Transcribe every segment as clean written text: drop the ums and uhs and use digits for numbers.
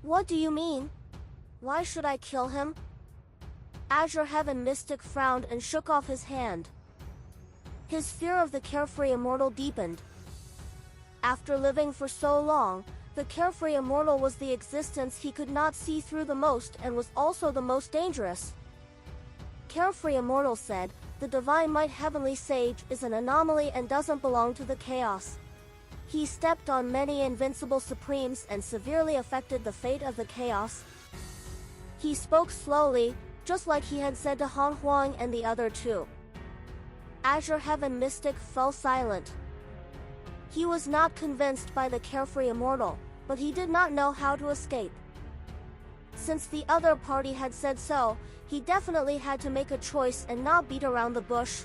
What do you mean? Why should I kill him? Azure Heaven Mystic frowned and shook off his hand. His fear of the carefree immortal deepened. After living for so long, the carefree immortal was the existence he could not see through the most and was also the most dangerous. Carefree immortal said, the divine might heavenly sage is an anomaly and doesn't belong to the chaos. He stepped on many invincible supremes and severely affected the fate of the chaos. He spoke slowly, just like he had said to Han Huang and the other two. Azure Heaven Mystic fell silent. He was not convinced by the carefree immortal, but he did not know how to escape. Since the other party had said so, he definitely had to make a choice and not beat around the bush.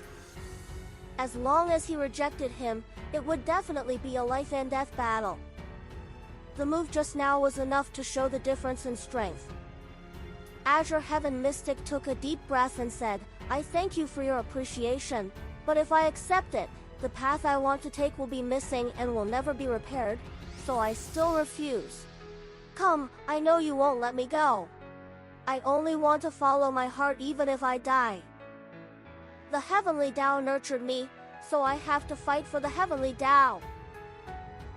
As long as he rejected him, it would definitely be a life and death battle. The move just now was enough to show the difference in strength. Azure Heaven Mystic took a deep breath and said, I thank you for your appreciation, but if I accept it, the path I want to take will be missing and will never be repaired, so I still refuse. Come, I know you won't let me go. I only want to follow my heart even if I die. The heavenly Tao nurtured me, so I have to fight for the heavenly Tao.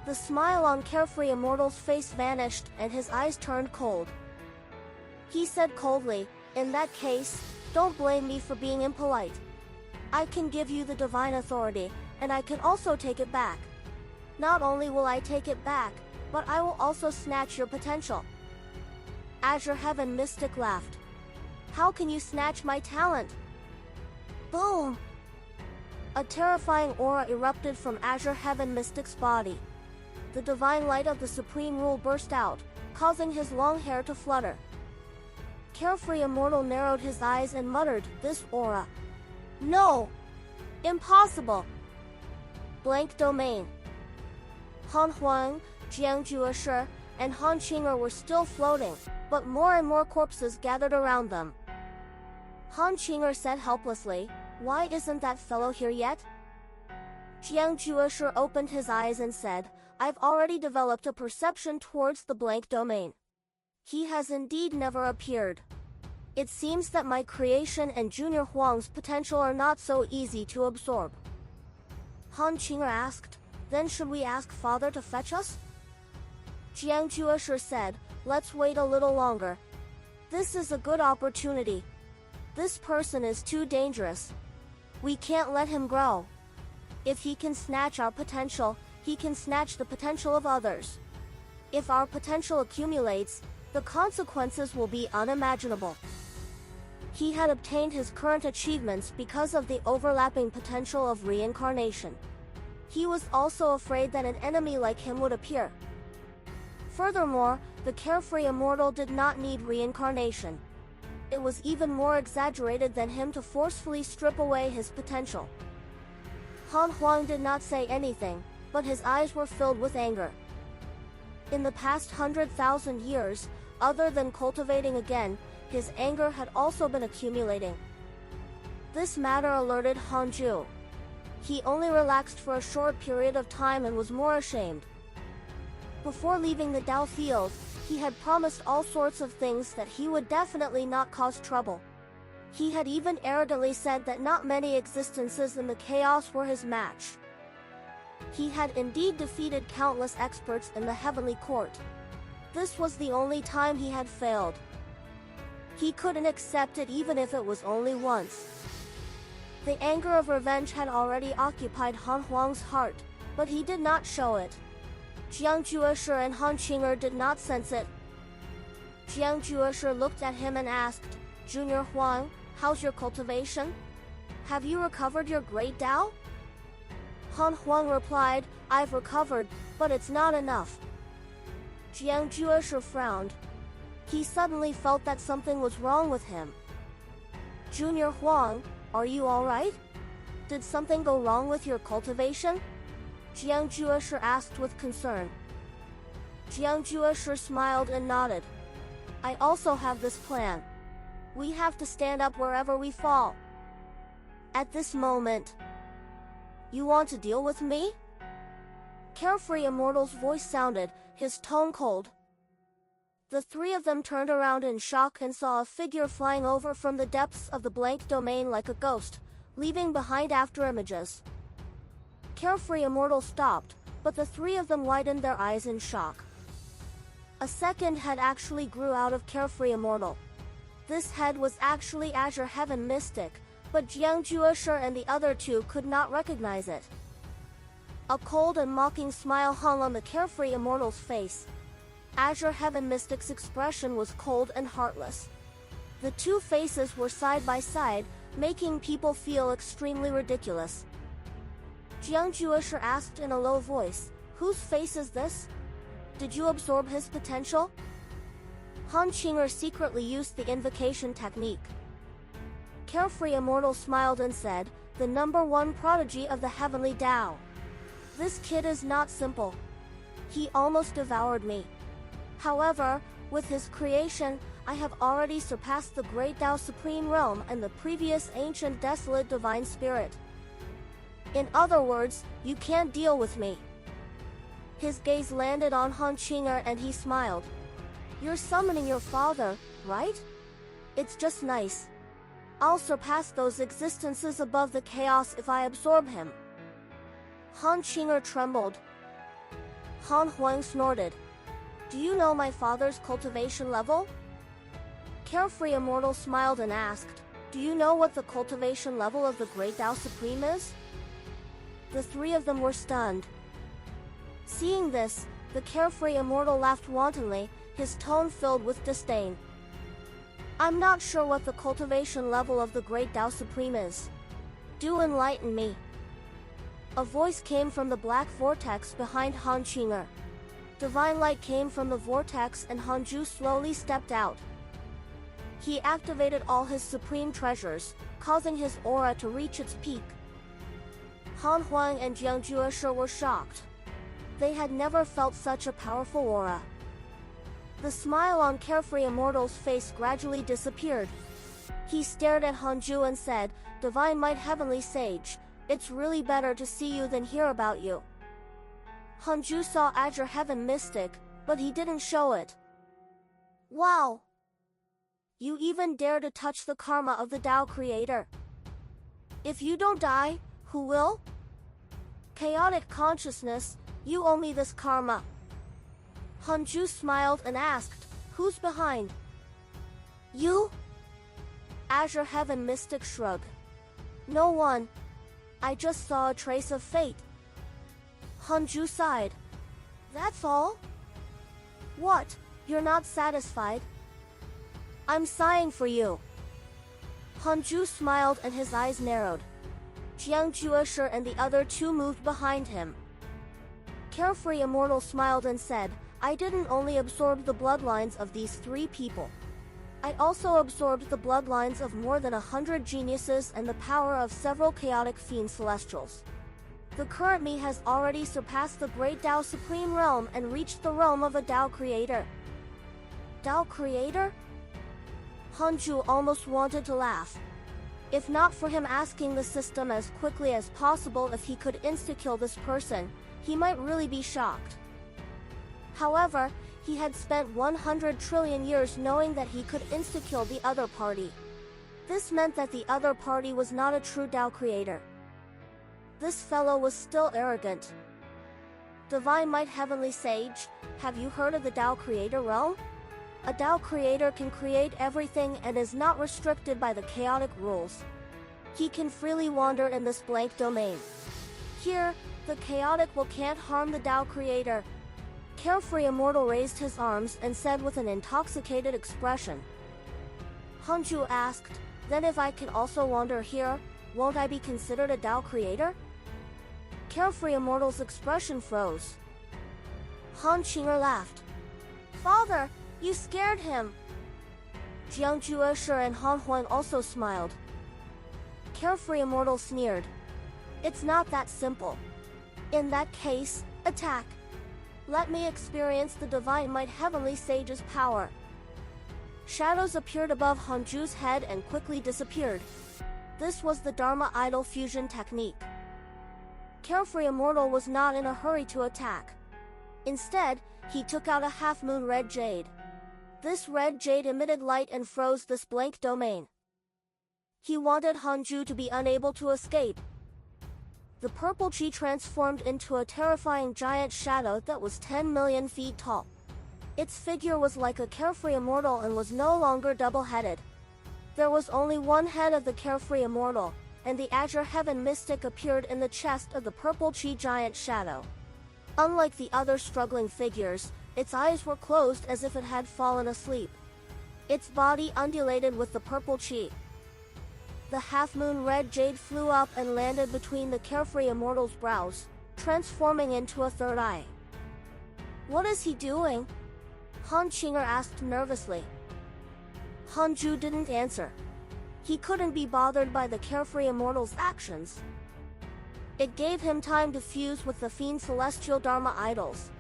The smile on carefree immortal's face vanished and his eyes turned cold. He said coldly, in that case, don't blame me for being impolite. I can give you the divine authority, and I can also take it back. Not only will I take it back, but I will also snatch your potential. Azure Heaven Mystic laughed. How can you snatch my talent? Boom! A terrifying aura erupted from Azure Heaven Mystic's body. The divine light of the Supreme Rule burst out, causing his long hair to flutter. Carefree Immortal narrowed his eyes and muttered, this aura. No! Impossible! Blank domain. Han Huang, Jiang Jueshi, and Han Qing'er were still floating, but more and more corpses gathered around them. Han Qing'er said helplessly, why isn't that fellow here yet? Jiang Jueshi opened his eyes and said, I've already developed a perception towards the blank domain. He has indeed never appeared. It seems that my creation and Junior Huang's potential are not so easy to absorb. Han Qing'er asked, then should we ask Father to fetch us? Jiang Jueshi said, let's wait a little longer. This is a good opportunity. This person is too dangerous. We can't let him grow. If he can snatch our potential, he can snatch the potential of others. If our potential accumulates, the consequences will be unimaginable. He had obtained his current achievements because of the overlapping potential of reincarnation. He was also afraid that an enemy like him would appear. Furthermore, the carefree immortal did not need reincarnation. It was even more exaggerated than him to forcefully strip away his potential. Han Huang did not say anything, but his eyes were filled with anger. In the past 100,000 years, other than cultivating again, his anger had also been accumulating. This matter alerted Hanju. He only relaxed for a short period of time and was more ashamed. Before leaving the Dao field, he had promised all sorts of things that he would definitely not cause trouble. He had even arrogantly said that not many existences in the chaos were his match. He had indeed defeated countless experts in the heavenly court. This was the only time he had failed. He couldn't accept it even if it was only once. The anger of revenge had already occupied Han Huang's heart, but he did not show it. Jiang Jueshi and Han Qing'er did not sense it. Jiang Jueshi looked at him and asked, Junior Huang, how's your cultivation? Have you recovered your great Tao? Han Huang replied, I've recovered, but it's not enough. Jiang Jueshi frowned. He suddenly felt that something was wrong with him. Junior Huang, are you alright? Did something go wrong with your cultivation? Jiang Jueshi asked with concern. Jiang Jueshi smiled and nodded. I also have this plan. We have to stand up wherever we fall. At this moment, you want to deal with me? Carefree Immortal's voice sounded, his tone cold. The three of them turned around in shock and saw a figure flying over from the depths of the blank domain like a ghost, leaving behind afterimages. Carefree Immortal stopped, but the three of them widened their eyes in shock. A second head actually grew out of Carefree Immortal. This head was actually Azure Heaven Mystic, but Jiangjuosher and the other two could not recognize it. A cold and mocking smile hung on the Carefree Immortal's face. Azure Heaven Mystic's expression was cold and heartless. The two faces were side by side, making people feel extremely ridiculous. Jiangjuosher asked in a low voice, "Whose face is this? Did you absorb his potential?" Han Qinger secretly used the invocation technique. Carefree Immortal smiled and said, "The #1 prodigy of the heavenly Tao. This kid is not simple. He almost devoured me. However, with his creation, I have already surpassed the great Tao Supreme Realm and the previous ancient desolate divine spirit. In other words, you can't deal with me." His gaze landed on Han Qinger and he smiled. "You're summoning your father, right? It's just nice. I'll surpass those existences above the chaos if I absorb him." Han Qinger trembled. Han Huang snorted. "Do you know my father's cultivation level?" Carefree Immortal smiled and asked, "Do you know what the cultivation level of the Great Tao Supreme is?" The three of them were stunned. Seeing this, the Carefree Immortal laughed wantonly, his tone filled with disdain. "I'm not sure what the cultivation level of the Great Tao Supreme is. Do enlighten me." A voice came from the black vortex behind Han Qinger. Divine light came from the vortex and Hanju slowly stepped out. He activated all his supreme treasures, causing his aura to reach its peak. Han Huang and Jiangjuosher were shocked. They had never felt such a powerful aura. The smile on Carefree Immortal's face gradually disappeared. He stared at Hanju and said, "Divine Might Heavenly Sage, it's really better to see you than hear about you." Hanju saw Azure Heaven Mystic, but he didn't show it. "Wow! You even dare to touch the karma of the Tao Creator. If you don't die, who will? Chaotic consciousness, you owe me this karma." Hanju smiled and asked, "Who's behind?" "You?" Azure Heaven Mystic shrugged. "No one. I just saw a trace of fate." Hanju sighed. "That's all? What, you're not satisfied?" "I'm sighing for you." Hanju smiled and his eyes narrowed. Jiangjuosher and the other two moved behind him. Carefree Immortal smiled and said, "I didn't only absorb the bloodlines of these three people. I also absorbed the bloodlines of more than 100 geniuses and the power of several chaotic fiend celestials. The current me has already surpassed the great Tao Supreme Realm and reached the realm of a Tao Creator." "Tao Creator?" Hanju almost wanted to laugh. If not for him asking the system as quickly as possible if he could insta-kill this person, he might really be shocked. However, he had spent 100 trillion years knowing that he could insta-kill the other party. This meant that the other party was not a true Tao Creator. This fellow was still arrogant. "Divine Might Heavenly Sage, have you heard of the Tao Creator realm? A Tao Creator can create everything and is not restricted by the chaotic rules. He can freely wander in this blank domain. Here, the chaotic will can't harm the Tao Creator." Carefree Immortal raised his arms and said with an intoxicated expression. Hanju asked, "Then if I can also wander here, won't I be considered a Tao Creator?" Carefree Immortal's expression froze. Han Qinger laughed. "Father, you scared him." Jiangjuosher and Han Huang also smiled. Carefree Immortal sneered. "It's not that simple. In that case, attack. Let me experience the Divine Might Heavenly Sage's power." Shadows appeared above Hanju's head and quickly disappeared. This was the Dharma Idol fusion technique. Carefree Immortal was not in a hurry to attack. Instead, he took out a half-moon red jade. This red jade emitted light and froze this blank domain. He wanted Hanju to be unable to escape. The purple chi transformed into a terrifying giant shadow that was 10 million feet tall. Its figure was like a carefree immortal and was no longer double-headed. There was only one head of the carefree immortal, and the azure heaven mystic appeared in the chest of the purple chi giant shadow. Unlike the other struggling figures, its eyes were closed as if it had fallen asleep. Its body undulated with the purple chi. The half-moon red jade flew up and landed between the carefree immortal's brows, transforming into a third eye. What is he doing? Han Qinger asked nervously. Hanju didn't answer. He couldn't be bothered by the carefree immortal's actions. It gave him time to fuse with the fiend celestial Dharma idols.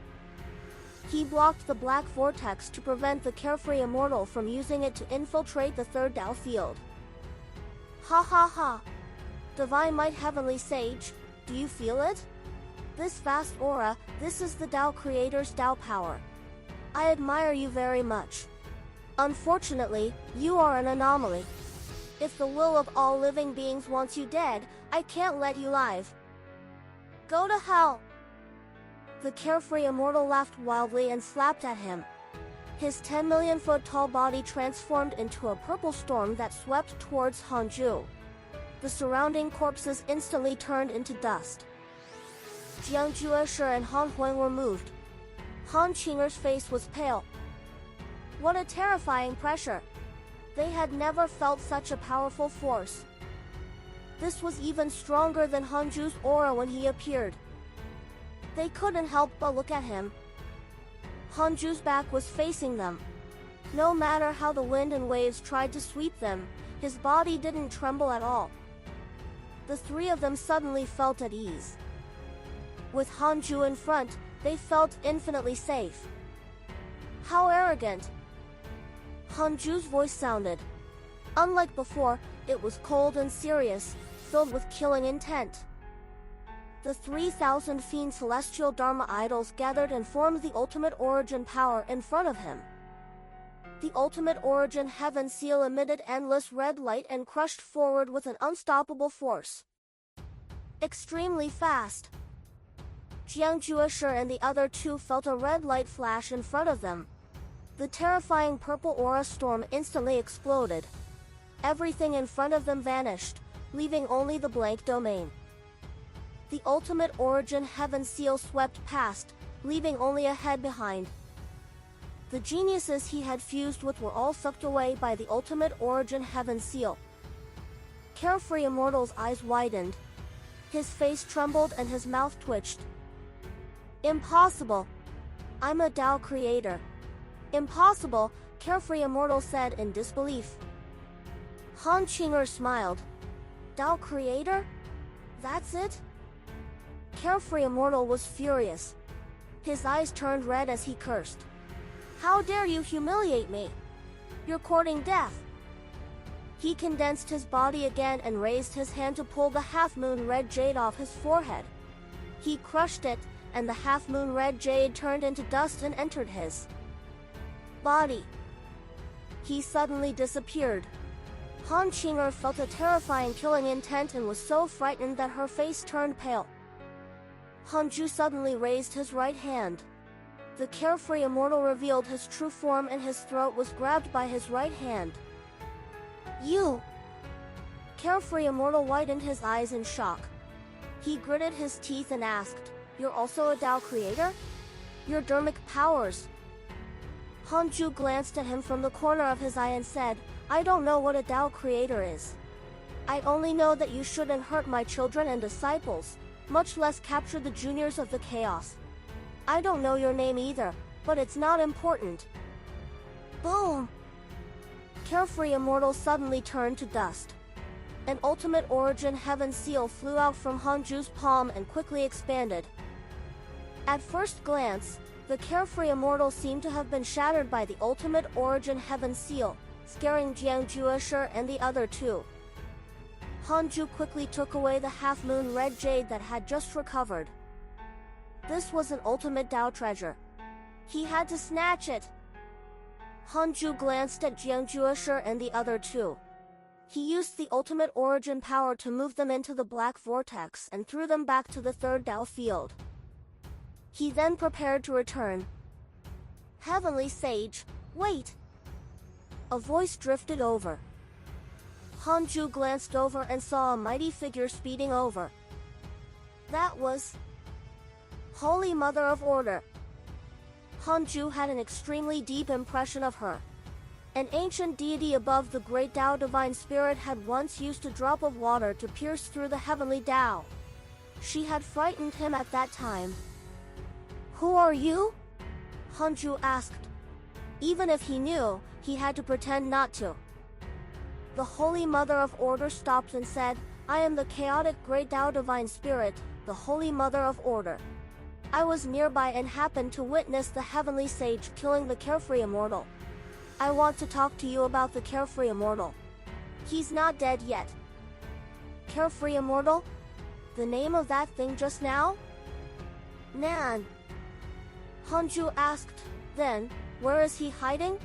He blocked the black vortex to prevent the carefree immortal from using it to infiltrate the third Tao field. Ha ha ha! Divine Might Heavenly Sage, do you feel it? This vast aura, this is the Tao Creator's Tao power. I admire you very much. Unfortunately, you are an anomaly. If the will of all living beings wants you dead, I can't let you live. Go to hell! The carefree immortal laughed wildly and slapped at him. His 10 million foot tall body transformed into a purple storm that swept towards Hanju. The surrounding corpses instantly turned into dust. Jiang Jueshe and Han Huang were moved. Han Qinger's face was pale. What a terrifying pressure! They had never felt such a powerful force. This was even stronger than Hanju's aura when he appeared. They couldn't help but look at him. Hanju's back was facing them. No matter how the wind and waves tried to sweep them, his body didn't tremble at all. The three of them suddenly felt at ease. With Hanju in front, they felt infinitely safe. How arrogant! Hanju's voice sounded. Unlike before, it was cold and serious, filled with killing intent. The 3,000 fiend celestial Dharma idols gathered and formed the ultimate origin power in front of him. The ultimate origin heaven seal emitted endless red light and crushed forward with an unstoppable force. Extremely fast. Jiang Jueshe and the other two felt a red light flash in front of them. The terrifying purple aura storm instantly exploded. Everything in front of them vanished, leaving only the blank domain. The ultimate origin heaven seal swept past, leaving only a head behind. The geniuses he had fused with were all sucked away by the ultimate origin heaven seal. Carefree Immortal's eyes widened. His face trembled and his mouth twitched. Impossible! I'm a Tao creator. Impossible, Carefree Immortal said in disbelief. Han Qinger smiled. Tao creator? That's it? Carefree Immortal was furious. His eyes turned red as he cursed. How dare you humiliate me? You're courting death. He condensed his body again and raised his hand to pull the half-moon red jade off his forehead. He crushed it, and the half-moon red jade turned into dust and entered his body. He suddenly disappeared. Han Qinger felt a terrifying killing intent and was so frightened that her face turned pale. Hanju suddenly raised his right hand. The Carefree Immortal revealed his true form and his throat was grabbed by his right hand. You! Carefree Immortal widened his eyes in shock. He gritted his teeth and asked, You're also a Tao creator? Your dharmic powers. Hanju glanced at him from the corner of his eye and said, I don't know what a Tao creator is. I only know that you shouldn't hurt my children and disciples, much less capture the juniors of the chaos. I don't know your name either, but it's not important. Boom! Carefree Immortal suddenly turned to dust. An ultimate origin heaven seal flew out from Hanju's palm and quickly expanded. At first glance, the Carefree Immortal seemed to have been shattered by the ultimate origin heaven seal, scaring Jiang Jueshe and the other two. Hanju quickly took away the half-moon red jade that had just recovered. This was an ultimate Tao treasure. He had to snatch it. Hanju glanced at Jiangjuesher and the other two. He used the ultimate origin power to move them into the black vortex and threw them back to the third Dao field. He then prepared to return. Heavenly Sage, wait! A voice drifted over. Hanju glanced over and saw a mighty figure speeding over. That was Holy Mother of Order. Hanju had an extremely deep impression of her. An ancient deity above the great Tao divine spirit had once used a drop of water to pierce through the heavenly Tao. She had frightened him at that time. Who are you? Hanju asked. Even if he knew, he had to pretend not to. The Holy Mother of Order stopped and said, I am the chaotic great Tao divine spirit, the Holy Mother of Order. I was nearby and happened to witness the heavenly sage killing the carefree immortal. I want to talk to you about the carefree immortal. He's not dead yet. Carefree immortal? The name of that thing just now? Nan. Hanju asked, then, where is he hiding?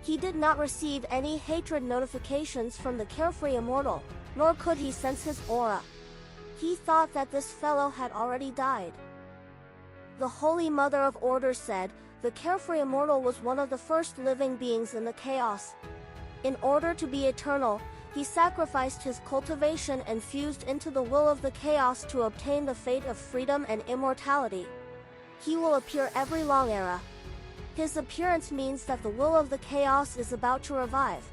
He did not receive any hatred notifications from the carefree immortal, nor could he sense his aura. He thought that this fellow had already died. The Holy Mother of Order said, the carefree immortal was one of the first living beings in the chaos. In order to be eternal, he sacrificed his cultivation and fused into the will of the chaos to obtain the fate of freedom and immortality. He will appear every long era. His appearance means that the will of the chaos is about to revive.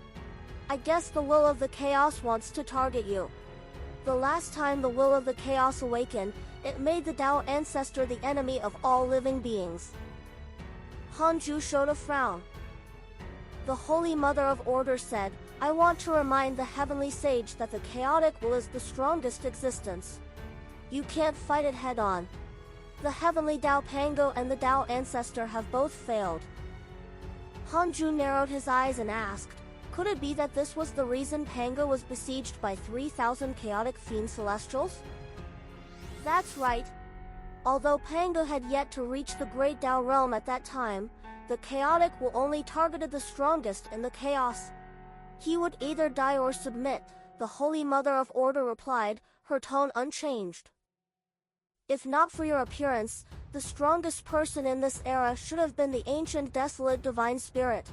I guess the will of the chaos wants to target you. The last time the will of the chaos awakened, it made the Tao ancestor the enemy of all living beings. Hanju showed a frown. The Holy Mother of Order said, I want to remind the heavenly sage that the chaotic will is the strongest existence. You can't fight it head-on. The heavenly Tao Pango and the Tao ancestor have both failed. Hanju narrowed his eyes and asked, could it be that this was the reason Pango was besieged by 3,000 chaotic fiend celestials? That's right. Although Pango had yet to reach the great Tao realm at that time, the chaotic will only targeted the strongest in the chaos. He would either die or submit, the Holy Mother of Order replied, her tone unchanged. If not for your appearance, the strongest person in this era should have been the ancient desolate divine spirit.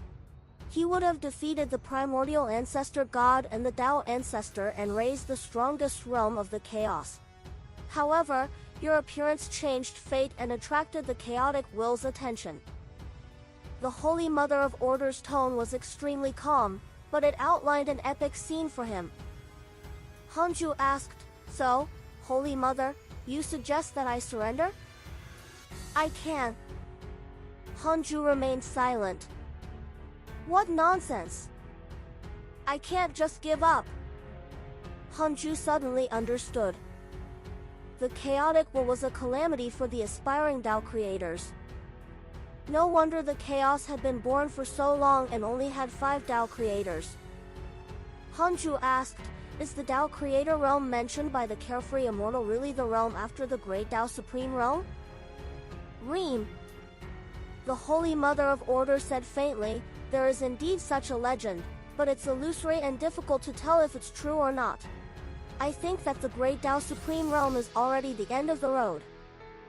He would have defeated the primordial ancestor god and the Tao ancestor and raised the strongest realm of the chaos. However, your appearance changed fate and attracted the chaotic will's attention. The Holy Mother of Order's tone was extremely calm, but it outlined an epic scene for him. Hanju asked, so, Holy Mother, you suggest that I surrender? I can't. Hanju remained silent. What nonsense! I can't just give up. Hanju suddenly understood. The chaotic will was a calamity for the aspiring Tao creators. No wonder the chaos had been born for so long and only had 5 Tao creators. Hanju asked, is the Tao creator realm mentioned by the carefree immortal really the realm after the great Tao supreme realm? Reem. The Holy Mother of Order said faintly, there is indeed such a legend, but it's illusory and difficult to tell if it's true or not. I think that the great Tao supreme realm is already the end of the road.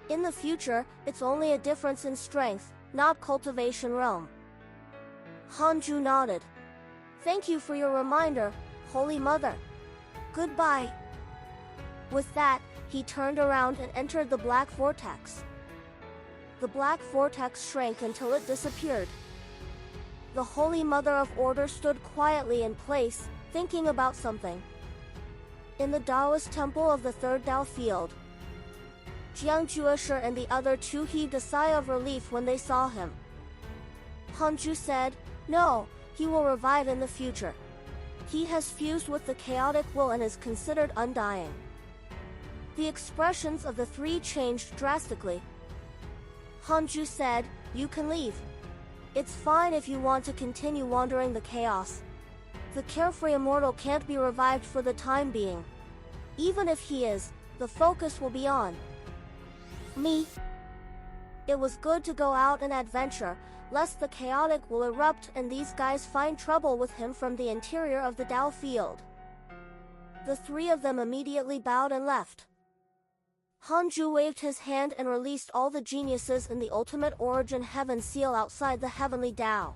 In the future, it's only a difference in strength, not cultivation realm. Hanju nodded. Thank you for your reminder, Holy Mother. Goodbye. With that, he turned around and entered the black vortex. The black vortex shrank until it disappeared. The Holy Mother of Order stood quietly in place, thinking about something. In the Taoist temple of the third Tao field, Jiangjuesher and the other two heaved a sigh of relief when they saw him. Hanju said, no, he will revive in the future. He has fused with the chaotic will and is considered undying. The expressions of the three changed drastically. Hanju said, you can leave. It's fine if you want to continue wandering the chaos. The carefree immortal can't be revived for the time being. Even if he is, the focus will be on me. It was good to go out and adventure, lest the chaotic will erupt and these guys find trouble with him from the interior of the Tao field. The three of them immediately bowed and left. Hanju waved his hand and released all the geniuses in the ultimate origin heaven seal outside the heavenly Tao.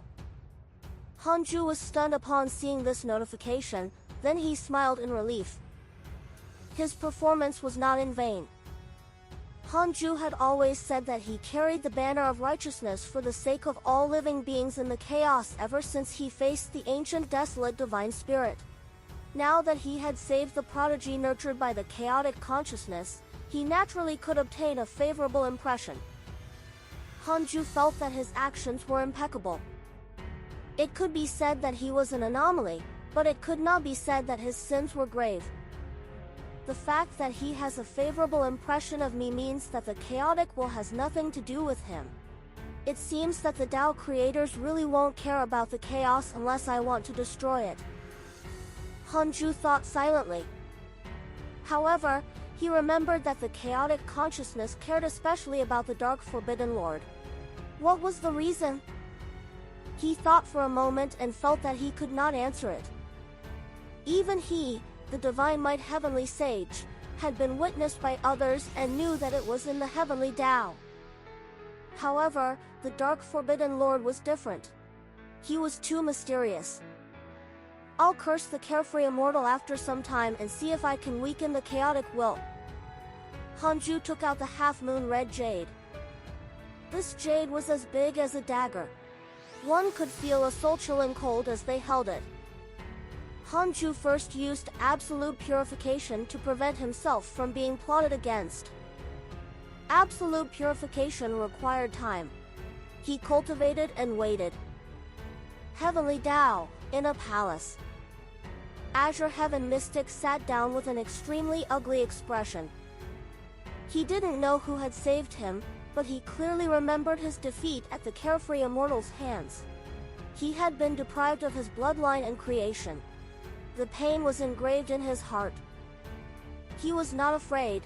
Hanju was stunned upon seeing this notification, then he smiled in relief. His performance was not in vain. Hanju had always said that he carried the banner of righteousness for the sake of all living beings in the chaos ever since he faced the ancient desolate divine spirit. Now that he had saved the prodigy nurtured by the chaotic consciousness, he naturally could obtain a favorable impression. Hanju felt that his actions were impeccable. It could be said that he was an anomaly, but it could not be said that his sins were grave. The fact that he has a favorable impression of me means that the chaotic will has nothing to do with him. It seems that the Tao creators really won't care about the chaos unless I want to destroy it. Hanju thought silently. However, he remembered that the chaotic consciousness cared especially about the Dark Forbidden Lord. What was the reason? He thought for a moment and felt that he could not answer it. Even he, the divine might heavenly sage, had been witnessed by others and knew that it was in the heavenly Tao. However, the Dark Forbidden Lord was different. He was too mysterious. I'll curse the carefree immortal after some time and see if I can weaken the chaotic will. Hanju took out the half-moon red jade. This jade was as big as a dagger. One could feel a soul-chilling cold as they held it. Hanju first used absolute purification to prevent himself from being plotted against. Absolute purification required time. He cultivated and waited. Heavenly Tao, in a palace. Azure Heaven Mystic sat down with an extremely ugly expression. He didn't know who had saved him, but he clearly remembered his defeat at the carefree immortal's hands. He had been deprived of his bloodline and creation. The pain was engraved in his heart. He was not afraid.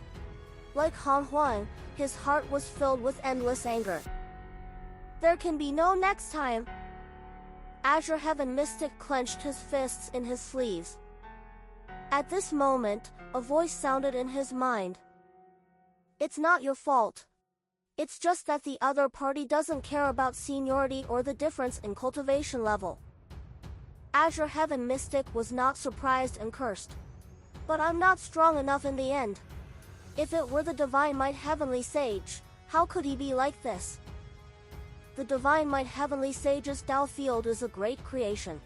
Like Han Huang, his heart was filled with endless anger. There can be no next time. Azure Heaven Mystic clenched his fists in his sleeves. At this moment, a voice sounded in his mind. It's not your fault. It's just that the other party doesn't care about seniority or the difference in cultivation level. Azure Heaven Mystic was not surprised and cursed. But I'm not strong enough in the end. If it were the Divine Might Heavenly Sage, how could he be like this? The Divine Might Heavenly Sage's Tao field is a great creation.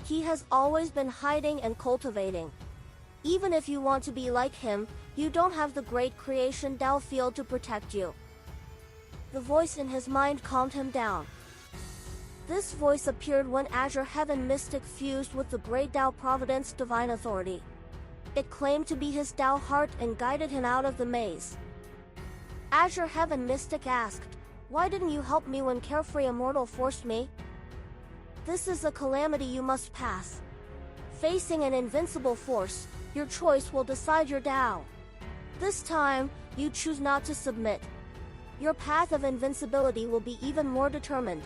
He has always been hiding and cultivating. Even if you want to be like him, you don't have the great creation Tao field to protect you. The voice in his mind calmed him down. This voice appeared when Azure Heaven Mystic fused with the great Tao Providence Divine Authority. It claimed to be his Tao heart and guided him out of the maze. Azure Heaven Mystic asked, "Why didn't you help me when Carefree Immortal forced me?" This is a calamity you must pass. Facing an invincible force, your choice will decide your Tao. This time, you choose not to submit. Your path of invincibility will be even more determined.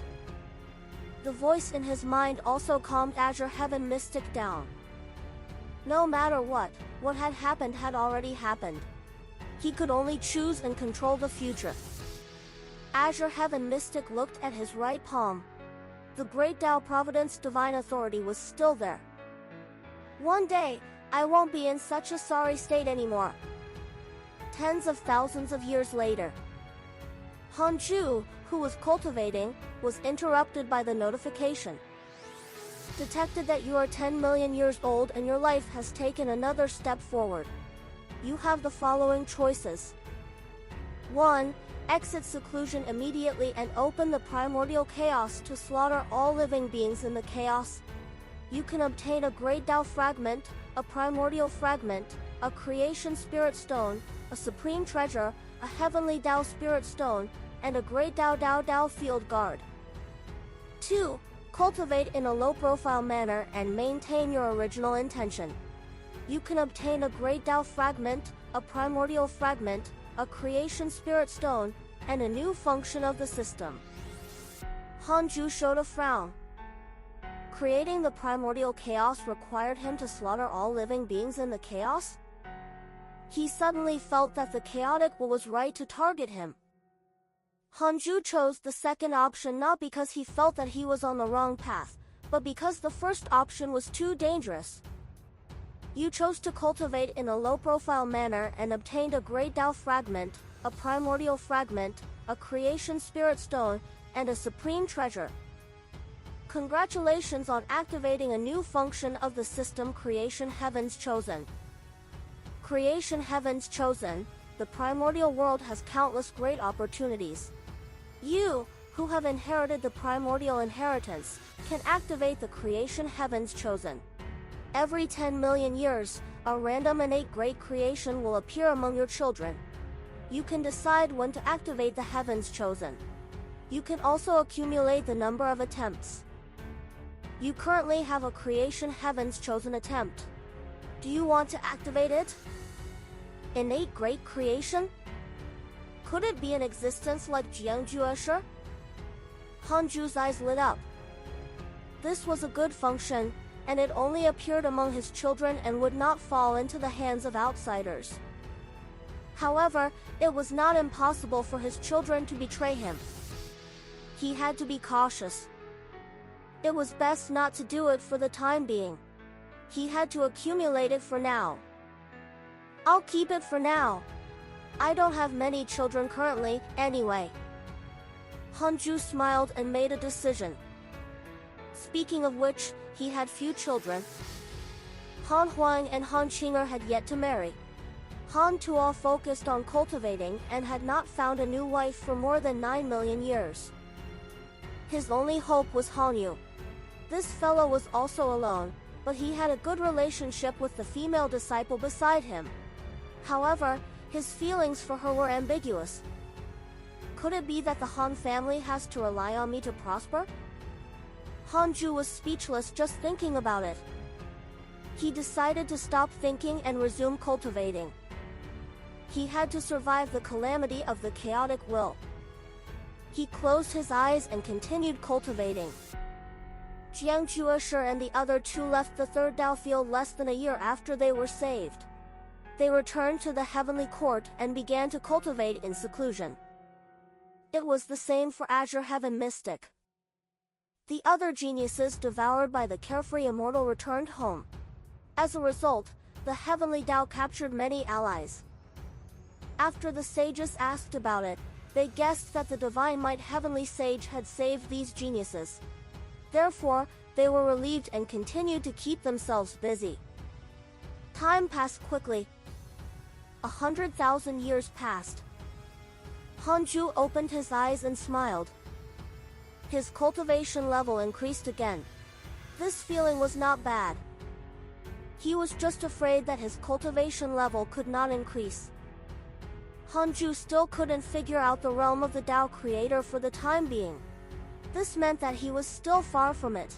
The voice in his mind also calmed Azure Heaven Mystic down. No matter what had happened had already happened. He could only choose and control the future. Azure Heaven Mystic looked at his right palm. The great Tao Providence Divine Authority was still there. One day, I won't be in such a sorry state anymore. Tens of thousands of years later. Hanju, who was cultivating, was interrupted by the notification. Detected that you are 10 million years old and your life has taken another step forward. You have the following choices. 1. Exit seclusion immediately and open the primordial chaos to slaughter all living beings in the chaos. You can obtain a great Tao fragment, a primordial fragment, a creation spirit stone, a supreme treasure, a heavenly Tao spirit stone, and a great Tao field guard. 2. Cultivate in a low-profile manner and maintain your original intention. You can obtain a great Tao fragment, a primordial fragment, a creation spirit stone, and a new function of the system. Hanju showed a frown. Creating the primordial chaos required him to slaughter all living beings in the chaos? He suddenly felt that the chaotic will was right to target him. Hanju chose the second option not because he felt that he was on the wrong path, but because the first option was too dangerous. You chose to cultivate in a low-profile manner and obtained a great Tao fragment, a primordial fragment, a creation spirit stone, and a supreme treasure. Congratulations on activating a new function of the system Creation Heavens Chosen. Creation Heavens Chosen, the primordial world has countless great opportunities. You, who have inherited the primordial inheritance, can activate the Creation Heavens Chosen. Every 10 million years, a random innate great creation will appear among your children. You can decide when to activate the Heavens Chosen. You can also accumulate the number of attempts. You currently have a Creation Heavens Chosen attempt. Do you want to activate it? Innate great creation? Could it be an existence like Jiangjueshe? Hanju's eyes lit up. This was a good function, and it only appeared among his children and would not fall into the hands of outsiders. However, it was not impossible for his children to betray him. He had to be cautious. It was best not to do it for the time being. He had to accumulate it for now. I'll keep it for now. I don't have many children currently, anyway. Hanju smiled and made a decision. Speaking of which, he had few children. Han Huang and Han Qinger had yet to marry. Han Tuo focused on cultivating and had not found a new wife for more than 9 million years. His only hope was Han Yu. This fellow was also alone, but he had a good relationship with the female disciple beside him. However, his feelings for her were ambiguous. Could it be that the Han family has to rely on me to prosper? Hanju was speechless just thinking about it. He decided to stop thinking and resume cultivating. He had to survive the calamity of the chaotic will. He closed his eyes and continued cultivating. Jiangjueshe and the other two left the third Tao field less than a year after they were saved. They returned to the heavenly court and began to cultivate in seclusion. It was the same for Azure Heaven Mystic. The other geniuses devoured by the carefree immortal returned home. As a result, the heavenly Tao captured many allies. After the sages asked about it, they guessed that the divine might heavenly sage had saved these geniuses. Therefore, they were relieved and continued to keep themselves busy. Time passed quickly. 100,000 years passed. Hanju opened his eyes and smiled. His cultivation level increased again. This feeling was not bad. He was just afraid that his cultivation level could not increase. Hanju still couldn't figure out the realm of the Tao creator for the time being. This meant that he was still far from it.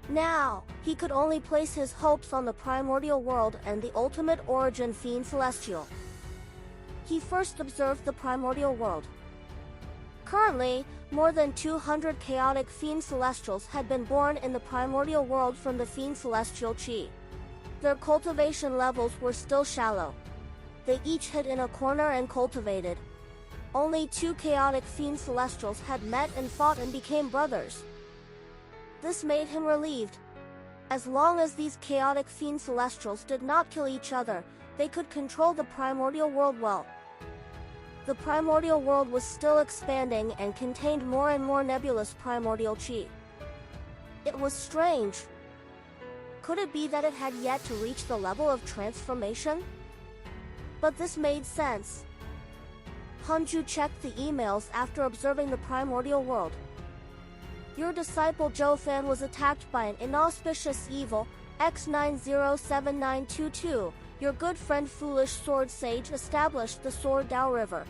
Now, he could only place his hopes on the primordial world and the ultimate origin fiend celestial. He first observed the primordial world. Currently, more than 200 chaotic fiend celestials had been born in the primordial world from the fiend celestial chi. Their cultivation levels were still shallow. They each hid in a corner and cultivated. Only 2 chaotic fiend celestials had met and fought and became brothers. This made him relieved. As long as these chaotic fiend celestials did not kill each other, they could control the primordial world well. The primordial world was still expanding and contained more and more nebulous primordial chi. It was strange. Could it be that it had yet to reach the level of transformation? But this made sense. Hanju checked the emails after observing the primordial world. Your disciple Zhou Fan was attacked by an inauspicious evil, X907922. Your good friend Foolish Sword Sage established the Sword Dao River.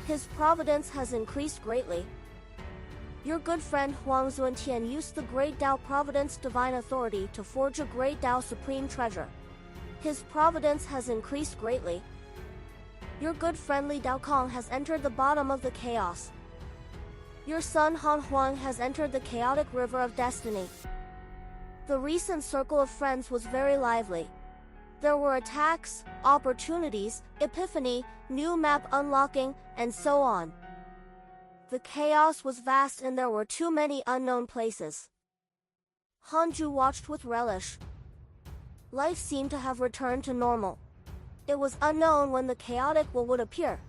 His providence has increased greatly. Your good friend Huang Zuantian used the Great Dao Providence Divine Authority to forge a Great Dao Supreme Treasure. His providence has increased greatly. Your good friend Li Daokong has entered the bottom of the chaos. Your son Han Huang has entered the chaotic river of destiny. The recent circle of friends was very lively. There were attacks, opportunities, epiphany, new map unlocking, and so on. The chaos was vast and there were too many unknown places. Hanju watched with relish. Life seemed to have returned to normal. It was unknown when the chaotic would appear.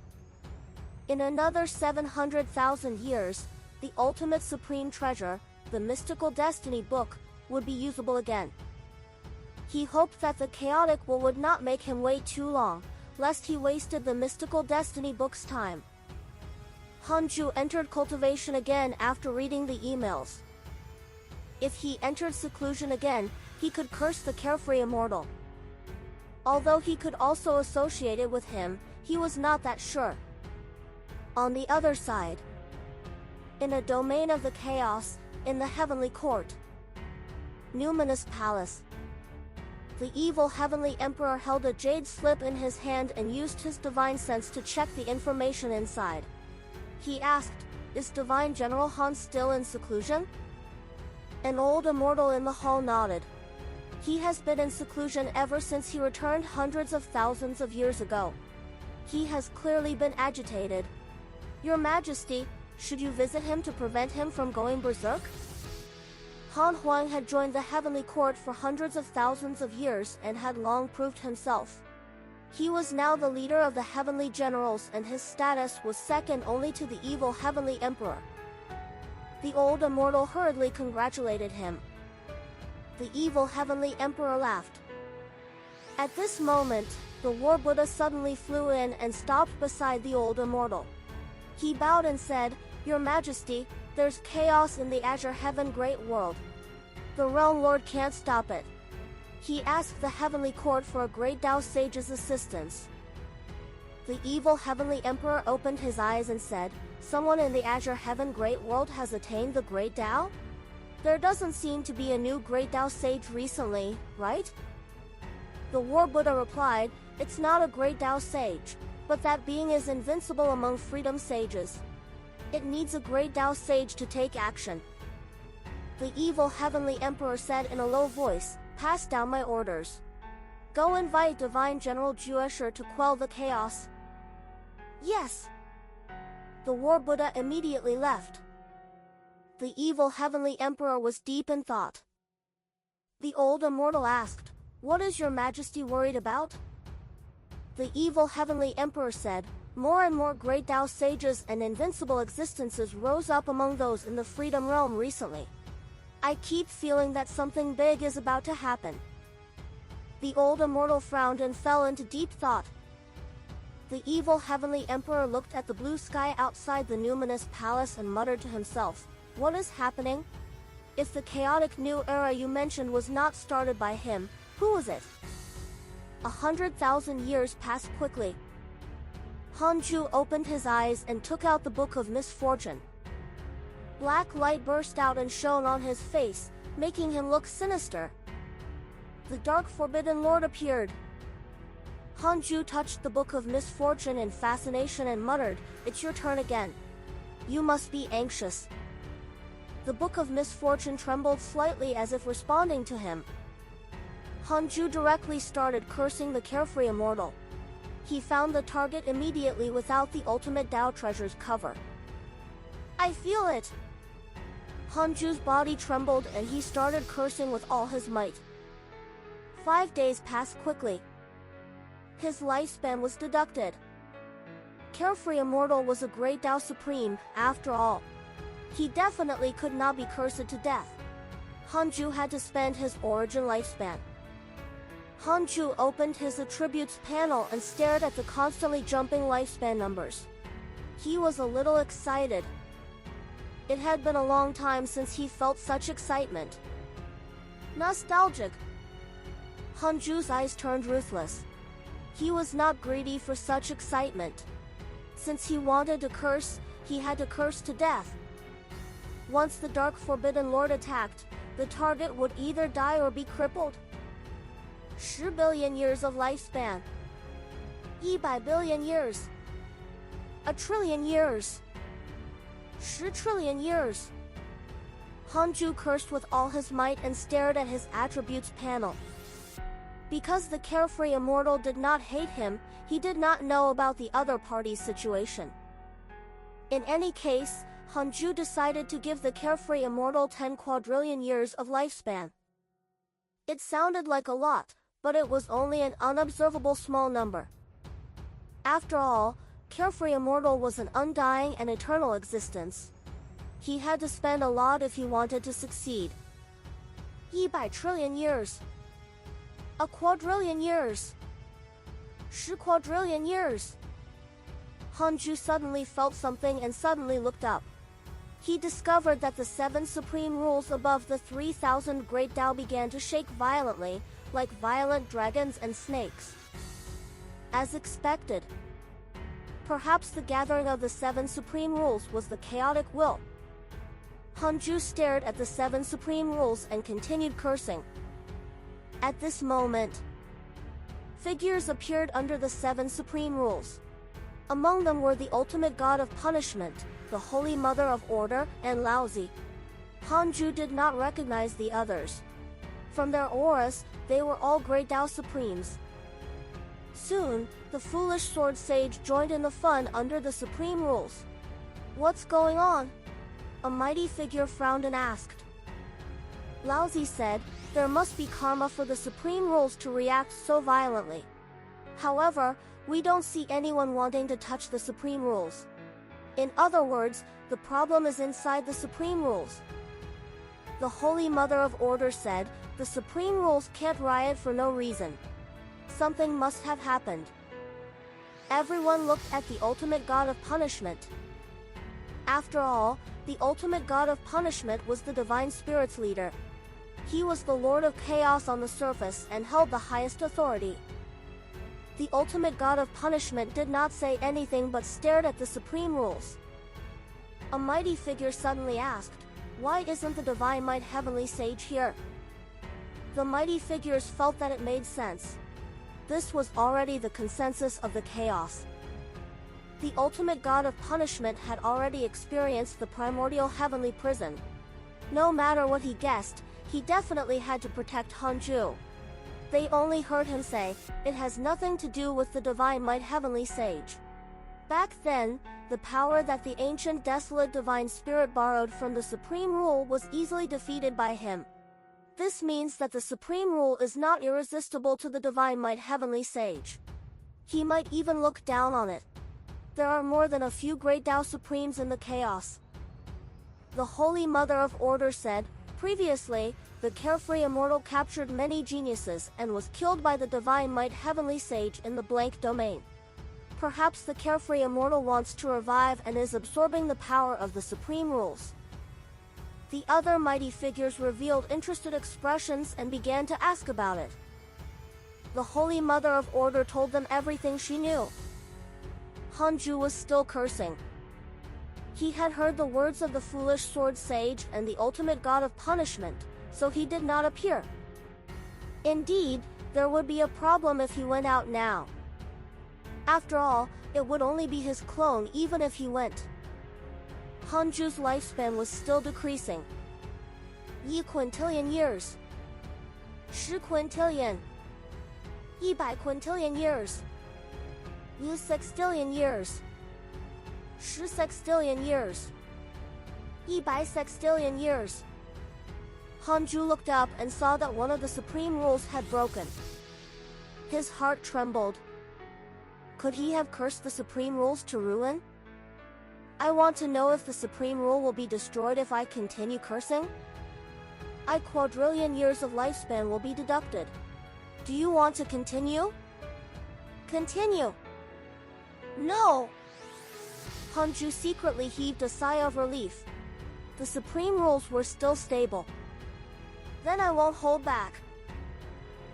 In another 700,000 years, the ultimate supreme treasure, the mystical destiny book, would be usable again. He hoped that the chaotic would not make him wait too long, lest he wasted the mystical destiny book's time. Hanju entered cultivation again after reading the emails. If he entered seclusion again, he could curse the carefree immortal. Although he could also associate it with him, he was not that sure. On the other side, in a domain of the chaos, in the heavenly court, Numinous Palace, the evil heavenly emperor held a jade slip in his hand and used his divine sense to check the information inside. He asked, "Is Divine General Han still in seclusion?" An old immortal in the hall nodded. He has been in seclusion ever since he returned hundreds of thousands of years ago. He has clearly been agitated. Your Majesty, should you visit him to prevent him from going berserk? Han Huang had joined the heavenly court for hundreds of thousands of years and had long proved himself. He was now the leader of the heavenly generals and his status was second only to the evil heavenly emperor. The old immortal hurriedly congratulated him. The evil heavenly emperor laughed. At this moment, the war Buddha suddenly flew in and stopped beside the old immortal. He bowed and said, "Your Majesty, there's chaos in the Azure Heaven Great World. The Realm Lord can't stop it." He asked the heavenly court for a great Tao sage's assistance. The evil heavenly emperor opened his eyes and said, "Someone in the Azure Heaven Great World has attained the great Tao? There doesn't seem to be a new great Tao sage recently, right?" The war Buddha replied, "It's not a great Tao sage, but that being is invincible among freedom sages. It needs a great Tao sage to take action." The evil heavenly emperor said in a low voice, "Pass down my orders. Go invite Divine General Juesher to quell the chaos." "Yes." The war Buddha immediately left. The evil heavenly emperor was deep in thought. The old immortal asked, "What is your Majesty worried about?" The evil heavenly emperor said, "More and more great Tao sages and invincible existences rose up among those in the freedom realm recently. I keep feeling that something big is about to happen." The old immortal frowned and fell into deep thought. The evil heavenly emperor looked at the blue sky outside the numinous palace and muttered to himself, "What is happening? If the chaotic new era you mentioned was not started by him, who was it?" 100,000 years passed quickly. Hanju opened his eyes and took out the Book of Misfortune. Black light burst out and shone on his face, making him look sinister. The Dark Forbidden Lord appeared. Hanju touched the Book of Misfortune in fascination and muttered, "It's your turn again. You must be anxious." The Book of Misfortune trembled slightly as if responding to him. Hanju directly started cursing the carefree immortal. He found the target immediately without the ultimate Tao treasure's cover. "I feel it!" Hanju's body trembled and he started cursing with all his might. 5 days passed quickly. His lifespan was deducted. Carefree immortal was a great Tao supreme, after all. He definitely could not be cursed to death. Hanju had to spend his origin lifespan. Hanju opened his attributes panel and stared at the constantly jumping lifespan numbers. He was a little excited. It had been a long time since he felt such excitement. Nostalgic. Hanju's eyes turned ruthless. He was not greedy for such excitement. Since he wanted to curse, he had to curse to death. Once the Dark Forbidden Lord attacked, the target would either die or be crippled. 10 billion years of lifespan. 100 billion years. 1 trillion years. 10 trillion years. Hanju cursed with all his might and stared at his attributes panel. Because the carefree immortal did not hate him, he did not know about the other party's situation. In any case, Hanju decided to give the carefree immortal 10 quadrillion years of lifespan. It sounded like a lot, but it was only an unobservable small number. After all, carefree immortal was an undying and eternal existence. He had to spend a lot if he wanted to succeed. 100 trillion years. A quadrillion years. 10 quadrillion years. Hanju suddenly felt something and suddenly looked up. He discovered that the 7 supreme rules above the 3,000 great Tao began to shake violently, like violent dragons and snakes. As expected. Perhaps the gathering of the 7 supreme rules was the chaotic will. Hanju stared at the 7 supreme rules and continued cursing. At this moment, figures appeared under the 7 supreme rules. Among them were the ultimate god of punishment, the Holy Mother of Order, and Laozi. Hanju did not recognize the others. From their auras, they were all Great Tao Supremes. Soon, the foolish sword sage joined in the fun under the supreme rules. What's going on? A mighty figure frowned and asked. Laozi said, there must be karma for the supreme rules to react so violently. However, we don't see anyone wanting to touch the supreme rules. In other words, the problem is inside the supreme rules. The Holy Mother of Order said, the supreme rules can't riot for no reason. Something must have happened. Everyone looked at the ultimate god of punishment. After all, the ultimate god of punishment was the divine spirit's leader. He was the lord of chaos on the surface and held the highest authority. The ultimate god of punishment did not say anything but stared at the supreme rules. A mighty figure suddenly asked, why isn't the divine might heavenly sage here? The mighty figures felt that it made sense. This was already the consensus of the chaos. The ultimate god of punishment had already experienced the primordial heavenly prison. No matter what he guessed, he definitely had to protect Hanju. They only heard him say, it has nothing to do with the divine might heavenly sage. Back then, the power that the ancient desolate divine spirit borrowed from the supreme rule was easily defeated by him. This means that the supreme rule is not irresistible to the divine might heavenly sage. He might even look down on it. There are more than a few great Tao Supremes in the chaos. The Holy Mother of Order said, previously, the carefree immortal captured many geniuses and was killed by the divine might heavenly sage in the blank domain. Perhaps the carefree immortal wants to revive and is absorbing the power of the supreme rules. The other mighty figures revealed interested expressions and began to ask about it. The Holy Mother of Order told them everything she knew. Hanju was still cursing. He had heard the words of the foolish sword sage and the ultimate god of punishment, so he did not appear. Indeed, there would be a problem if he went out now. After all, it would only be his clone even if he went. Hanju's lifespan was still decreasing. 1 quintillion years. 10 quintillion. 100 quintillion years. 1 sextillion years. 10 sextillion years. 100 sextillion years. Hanju looked up and saw that one of the supreme rules had broken. His heart trembled. Could he have cursed the supreme rules to ruin? I want to know if the supreme rule will be destroyed if I continue cursing. A quadrillion years of lifespan will be deducted. Do you want to continue? Continue. No! Hanju secretly heaved a sigh of relief. The supreme rules were still stable. Then I won't hold back.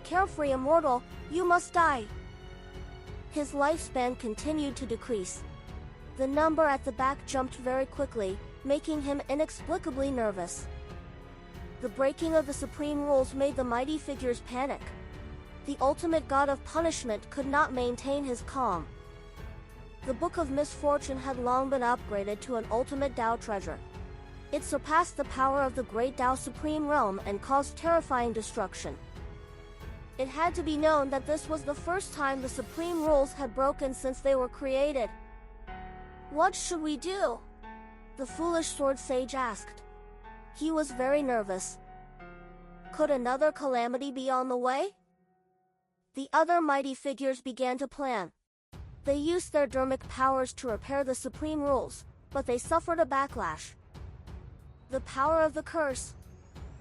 Carefree immortal, you must die. His lifespan continued to decrease. The number at the back jumped very quickly, making him inexplicably nervous. The breaking of the supreme rules made the mighty figures panic. The ultimate god of punishment could not maintain his calm. The Book of Misfortune had long been upgraded to an ultimate Tao treasure. It surpassed the power of the great Tao Supreme Realm and caused terrifying destruction. It had to be known that this was the first time the Supreme Rules had broken since they were created. What should we do? The foolish sword sage asked. He was very nervous. Could another calamity be on the way? The other mighty figures began to plan. They used their dermic powers to repair the Supreme Rules, but they suffered a backlash. The power of the curse.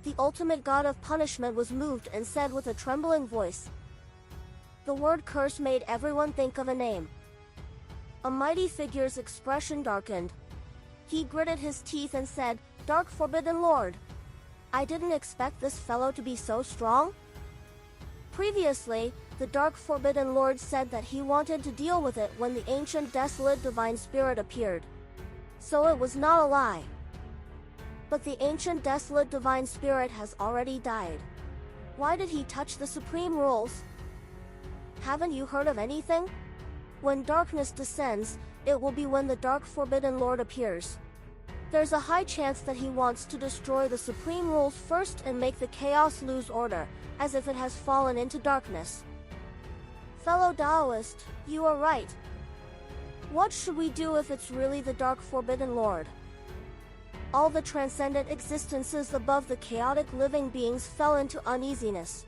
The ultimate god of punishment was moved and said with a trembling voice. The word curse made everyone think of a name. A mighty figure's expression darkened. He gritted his teeth and said, "Dark Forbidden Lord. I didn't expect this fellow to be so strong." Previously, the Dark Forbidden Lord said that he wanted to deal with it when the ancient desolate divine spirit appeared. So it was not a lie. But the ancient desolate divine spirit has already died. Why did he touch the Supreme Rules? Haven't you heard of anything? When darkness descends, it will be when the Dark Forbidden Lord appears. There's a high chance that he wants to destroy the Supreme Rules first and make the chaos lose order, as if it has fallen into darkness. Fellow Taoist, you are right. What should we do if it's really the Dark Forbidden Lord? All the transcendent existences above the chaotic living beings fell into uneasiness.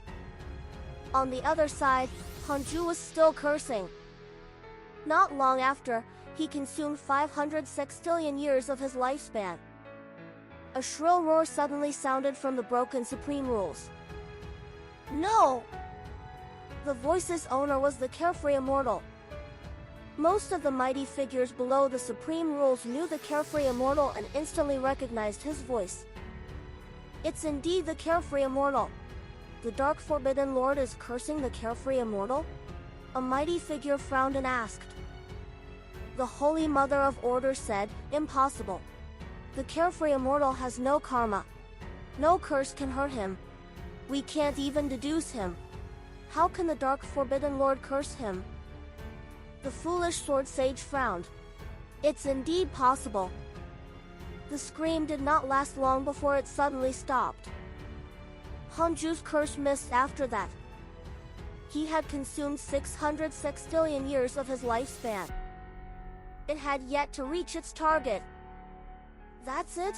On the other side, Hanju was still cursing. Not long after, he consumed 500 sextillion years of his lifespan. A shrill roar suddenly sounded from the broken Supreme Rules. No! The voice's owner was the carefree immortal. Most of the mighty figures below the Supreme Rules knew the carefree immortal and instantly recognized his voice. It's indeed the carefree immortal. The Dark Forbidden Lord is cursing the carefree immortal? A mighty figure frowned and asked. The Holy Mother of Order said, "Impossible. The carefree immortal has no karma. No curse can hurt him. We can't even deduce him. How can the Dark Forbidden Lord curse him?" The foolish sword sage frowned. It's indeed possible. The scream did not last long before it suddenly stopped. Hanju's curse missed after that. He had consumed 600 sextillion years of his lifespan. It had yet to reach its target. That's it?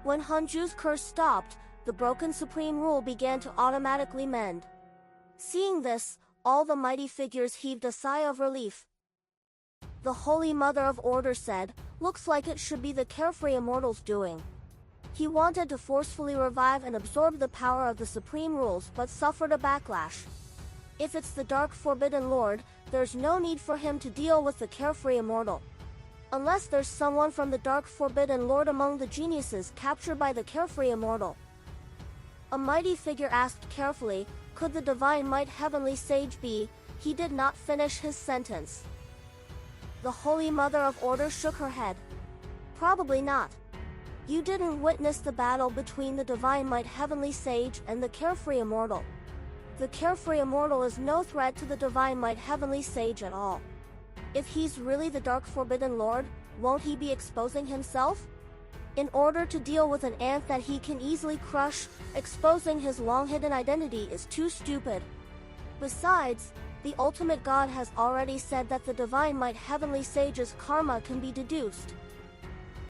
When Hanju's curse stopped, the broken Supreme Rule began to automatically mend. Seeing this, all the mighty figures heaved a sigh of relief. The Holy Mother of Order said, "Looks like it should be the carefree immortal's doing." He wanted to forcefully revive and absorb the power of the Supreme Rules but suffered a backlash. If it's the Dark Forbidden Lord, there's no need for him to deal with the carefree immortal. Unless there's someone from the Dark Forbidden Lord among the geniuses captured by the carefree immortal. A mighty figure asked carefully, "Could the divine might heavenly sage be?" He did not finish his sentence. The Holy Mother of Order shook her head. Probably not. You didn't witness the battle between the divine might heavenly sage and the carefree immortal. The carefree immortal is no threat to the divine might heavenly sage at all. If he's really the Dark Forbidden Lord, won't he be exposing himself? In order to deal with an ant that he can easily crush, exposing his long-hidden identity is too stupid. Besides, the ultimate god has already said that the divine might heavenly sage's karma can be deduced.